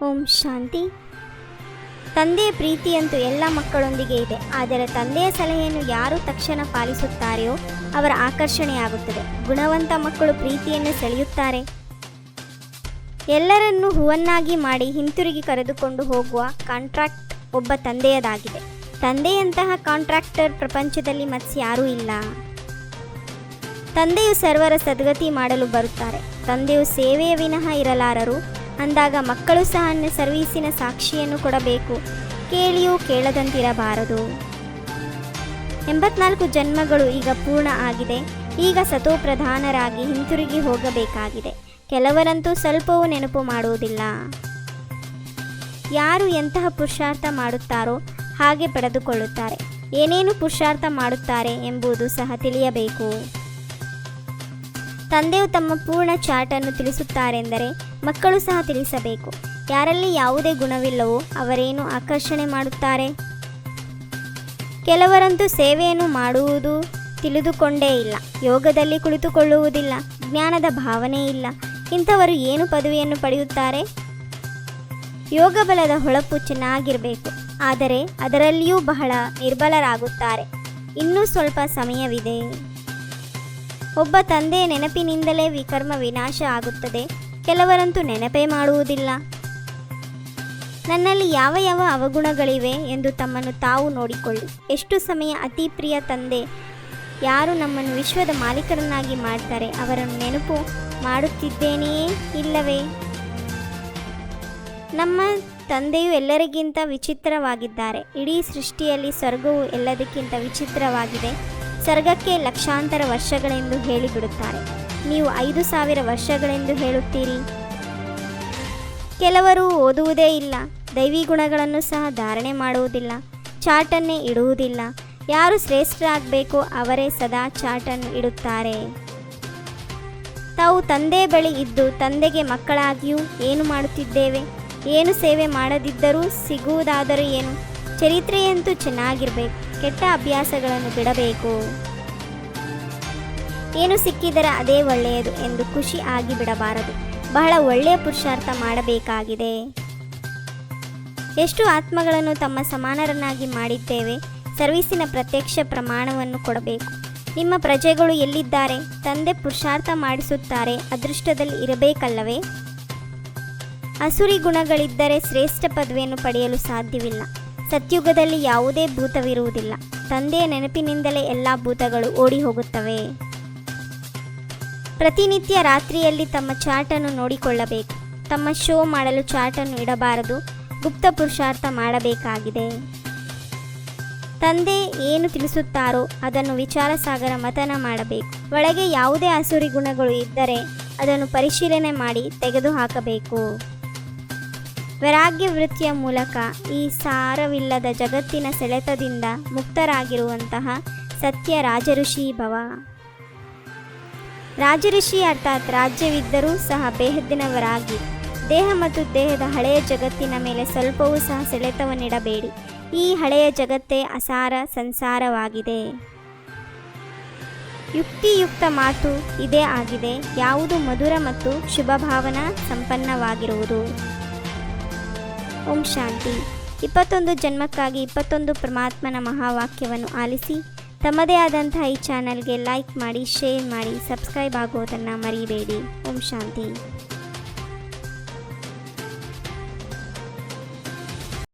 ಓಂ ಶಾಂತಿ. ತಂದೆಯ ಪ್ರೀತಿಯಂತೂ ಎಲ್ಲ ಮಕ್ಕಳೊಂದಿಗೆ ಇದೆ, ಆದರೆ ತಂದೆಯ ಸಲಹೆಯನ್ನು ಯಾರು ತಕ್ಷಣ ಪಾಲಿಸುತ್ತಾರೆಯೋ ಅವರ ಆಕರ್ಷಣೆಯಾಗುತ್ತದೆ. ಗುಣವಂತ ಮಕ್ಕಳು ಪ್ರೀತಿಯನ್ನು ಸೆಳೆಯುತ್ತಾರೆ. ಎಲ್ಲರನ್ನೂ ಹೂವನ್ನಾಗಿ ಮಾಡಿ ಹಿಂತಿರುಗಿ ಕರೆದುಕೊಂಡು ಹೋಗುವ ಕಾಂಟ್ರಾಕ್ಟ್ ಒಬ್ಬ ತಂದೆಯದಾಗಿದೆ. ತಂದೆಯಂತಹ ಕಾಂಟ್ರಾಕ್ಟರ್ ಪ್ರಪಂಚದಲ್ಲಿ ಮತ್ಸ್ಯಾರೂ ಇಲ್ಲ. ತಂದೆಯು ಸರ್ವರ ಸದ್ಗತಿ ಮಾಡಲು ಬರುತ್ತಾರೆ. ತಂದೆಯು ಸೇವೆಯ ವಿನಃ ಇರಲಾರರು. ಅಂದಾಗ ಮಕ್ಕಳು ಸಹ ಸರ್ವೀಸಿನ ಸಾಕ್ಷಿಯನ್ನು ಕೊಡಬೇಕು. ಕೇಳಿಯೂ ಕೇಳದಂತಿರಬಾರದು. 84 ಜನ್ಮಗಳು ಈಗ ಪೂರ್ಣ ಆಗಿದೆ. ಈಗ ಸತೋಪ್ರಧಾನರಾಗಿ ಹಿಂತಿರುಗಿ ಹೋಗಬೇಕಾಗಿದೆ. ಕೆಲವರಂತೂ ಸ್ವಲ್ಪವೂ ನೆನಪು ಮಾಡುವುದಿಲ್ಲ. ಯಾರು ಎಂತಹ ಪುರುಷಾರ್ಥ ಮಾಡುತ್ತಾರೋ ಹಾಗೆ ಪಡೆದುಕೊಳ್ಳುತ್ತಾರೆ. ಏನೇನು ಪುರುಷಾರ್ಥ ಮಾಡುತ್ತಾರೆ ಎಂಬುದು ಸಹ ತಿಳಿಯಬೇಕು. ತಂದೆಯು ತಮ್ಮ ಪೂರ್ಣ ಚಾಟನ್ನು ತಿಳಿಸುತ್ತಾರೆಂದರೆ ಮಕ್ಕಳು ಸಹ ತಿಳಿಸಬೇಕು. ಯಾರಲ್ಲಿ ಯಾವುದೇ ಗುಣವಿಲ್ಲವೋ ಅವರೇನು ಆಕರ್ಷಣೆ ಮಾಡುತ್ತಾರೆ. ಕೆಲವರಂತೂ ಸೇವೆಯನ್ನು ಮಾಡುವುದು ತಿಳಿದುಕೊಂಡೇ ಇಲ್ಲ, ಯೋಗದಲ್ಲಿ ಕುಳಿತುಕೊಳ್ಳುವುದಿಲ್ಲ, ಜ್ಞಾನದ ಭಾವನೆ ಇಲ್ಲ. ಇಂಥವರು ಏನು ಪದವಿಯನ್ನು ಪಡೆಯುತ್ತಾರೆ? ಯೋಗ ಬಲದ ಹೊಳಪು ಚೆನ್ನಾಗಿರಬೇಕು, ಆದರೆ ಅದರಲ್ಲಿಯೂ ಬಹಳ ನಿರ್ಬಲರಾಗುತ್ತಾರೆ. ಇನ್ನೂ ಸ್ವಲ್ಪ ಸಮಯವಿದೆ. ಒಬ್ಬ ತಂದೆಯ ನೆನಪಿನಿಂದಲೇ ವಿಕರ್ಮ ವಿನಾಶ ಆಗುತ್ತದೆ. ಕೆಲವರಂತೂ ನೆನಪೇ ಮಾಡುವುದಿಲ್ಲ. ನನ್ನಲ್ಲಿ ಯಾವ ಯಾವ ಅವಗುಣಗಳಿವೆ ಎಂದು ತಮ್ಮನ್ನು ತಾವು ನೋಡಿಕೊಳ್ಳಿ. ಎಷ್ಟು ಸಮಯ ಅತಿ ಪ್ರಿಯ ತಂದೆ ಯಾರು ನಮ್ಮನ್ನು ವಿಶ್ವದ ಮಾಲೀಕರನ್ನಾಗಿ ಮಾಡ್ತಾರೆ ಅವರನ್ನು ನೆನಪು ಮಾಡುತ್ತಿದ್ದೇನೆಯೇ ಇಲ್ಲವೇ? ನಮ್ಮ ತಂದೆಯು ಎಲ್ಲರಿಗಿಂತ ವಿಚಿತ್ರವಾಗಿದ್ದಾರೆ. ಇಡೀ ಸೃಷ್ಟಿಯಲ್ಲಿ ಸ್ವರ್ಗವು ಎಲ್ಲದಕ್ಕಿಂತ ವಿಚಿತ್ರವಾಗಿದೆ. ಸ್ವರ್ಗಕ್ಕೆ ಲಕ್ಷಾಂತರ ವರ್ಷಗಳೆಂದು ಹೇಳಿಬಿಡುತ್ತಾರೆ. ನೀವು 5000 ವರ್ಷಗಳೆಂದು ಹೇಳುತ್ತೀರಿ. ಕೆಲವರು ಓದುವುದೇ ಇಲ್ಲ, ದೈವಿ ಗುಣಗಳನ್ನು ಸಹ ಧಾರಣೆ ಮಾಡುವುದಿಲ್ಲ, ಚಾಟನ್ನೇ ಇಡುವುದಿಲ್ಲ. ಯಾರು ಶ್ರೇಷ್ಠರಾಗಬೇಕೋ ಅವರೇ ಸದಾ ಚಾಟನ್ನು ಇಡುತ್ತಾರೆ. ತಾವು ತಂದೆ ಬಳಿ ಇದ್ದು ತಂದೆಗೆ ಮಕ್ಕಳಾಗಿಯೂ ಏನು ಮಾಡುತ್ತಿದ್ದೇವೆ? ಏನು ಸೇವೆ ಮಾಡದಿದ್ದರೂ ಸಿಗುವುದಾದರೂ ಏನು? ಚರಿತ್ರೆಯಂತೂ ಚೆನ್ನಾಗಿರಬೇಕು. ಕೆಟ್ಟ ಅಭ್ಯಾಸಗಳನ್ನು ಬಿಡಬೇಕು. ಏನು ಸಿಕ್ಕಿದರೆ ಅದೇ ಒಳ್ಳೆಯದು ಎಂದು ಖುಷಿ ಆಗಿ ಬಿಡಬಾರದು. ಬಹಳ ಒಳ್ಳೆಯ ಪುರುಷಾರ್ಥ ಮಾಡಬೇಕಾಗಿದೆ. ಎಷ್ಟು ಆತ್ಮಗಳನ್ನು ತಮ್ಮ ಸಮಾನರನ್ನಾಗಿ ಮಾಡಿದ್ದೇವೆ. ಸರ್ವೀಸಿನ ಪ್ರತ್ಯಕ್ಷ ಪ್ರಮಾಣವನ್ನು ಕೊಡಬೇಕು. ನಿಮ್ಮ ಪ್ರಜೆಗಳು ಎಲ್ಲಿದ್ದಾರೆ? ತಂದೆ ಪುರುಷಾರ್ಥ ಮಾಡಿಸುತ್ತಾರೆ. ಅದೃಷ್ಟದಲ್ಲಿ ಇರಬೇಕಲ್ಲವೇ? ಅಸುರಿ ಗುಣಗಳಿದ್ದರೆ ಶ್ರೇಷ್ಠ ಪದವಿಯನ್ನು ಪಡೆಯಲು ಸಾಧ್ಯವಿಲ್ಲ. ಸತ್ಯುಗದಲ್ಲಿ ಯಾವುದೇ ಭೂತವಿರುವುದಿಲ್ಲ. ತಂದೆಯ ನೆನಪಿನಿಂದಲೇ ಎಲ್ಲ ಭೂತಗಳು ಓಡಿ ಹೋಗುತ್ತವೆ. ಪ್ರತಿನಿತ್ಯ ರಾತ್ರಿಯಲ್ಲಿ ತಮ್ಮ ಚಾಟನ್ನು ನೋಡಿಕೊಳ್ಳಬೇಕು. ತಮ್ಮ ಶೋ ಮಾಡಲು ಚಾಟನ್ನು ಇಡಬಾರದು. ಗುಪ್ತ ಪುರುಷಾರ್ಥ ಮಾಡಬೇಕಾಗಿದೆ. ತಂದೆ ಏನು ತಿಳಿಸುತ್ತಾರೋ ಅದನ್ನು ವಿಚಾರಸಾಗರ ಮಥನ ಮಾಡಬೇಕು. ಒಳಗೆ ಯಾವುದೇ ಅಸುರಿ ಗುಣಗಳು ಇದ್ದರೆ ಅದನ್ನು ಪರಿಶೀಲನೆ ಮಾಡಿ ತೆಗೆದುಹಾಕಬೇಕು. ವೈರಾಗ್ಯ ವೃತ್ತಿಯ ಮೂಲಕ ಈ ಸಾರವಿಲ್ಲದ ಜಗತ್ತಿನ ಸೆಳೆತದಿಂದ ಮುಕ್ತರಾಗಿರುವಂತಹ ಸತ್ಯ ರಾಜಋಷಿ ಭವ. ರಾಜಋಷಿ ಅರ್ಥಾತ್ ರಾಜ್ಯವಿದ್ದರೂ ಸಹ ಬೇಹದ್ದಿನವರಾಗಿ. ದೇಹ ಮತ್ತು ದೇಹದ ಹಳೆಯ ಜಗತ್ತಿನ ಮೇಲೆ ಸ್ವಲ್ಪವೂ ಸಹ ಸೆಳೆತವನ್ನಿಡಬೇಡಿ. ಈ ಹಳೆಯ ಜಗತ್ತೇ ಅಸಾರ ಸಂಸಾರವಾಗಿದೆ. ಯುಕ್ತಿಯುಕ್ತ ಮಾತು ಇದೇ ಆಗಿದೆ. ಯಾವುದು ಮಧುರ ಮತ್ತು ಶುಭಭಾವನಾ ಸಂಪನ್ನವಾಗಿರುವುದು. ಓಂ ಶಾಂತಿ. 21 ಜನ್ಮಕ್ಕಾಗಿ 21 ಪರಮಾತ್ಮನ ಮಹಾವಾಕ್ಯವನ್ನು ಆಲಿಸಿ ತಮ್ಮದೇ ಆದಂತಹ ಈ ಚಾನಲ್ಗೆ ಲೈಕ್ ಮಾಡಿ, ಶೇರ್ ಮಾಡಿ, ಸಬ್ಸ್ಕ್ರೈಬ್ ಆಗುವುದನ್ನು ಮರಿಬೇಡಿ. ಓಂ ಶಾಂತಿ.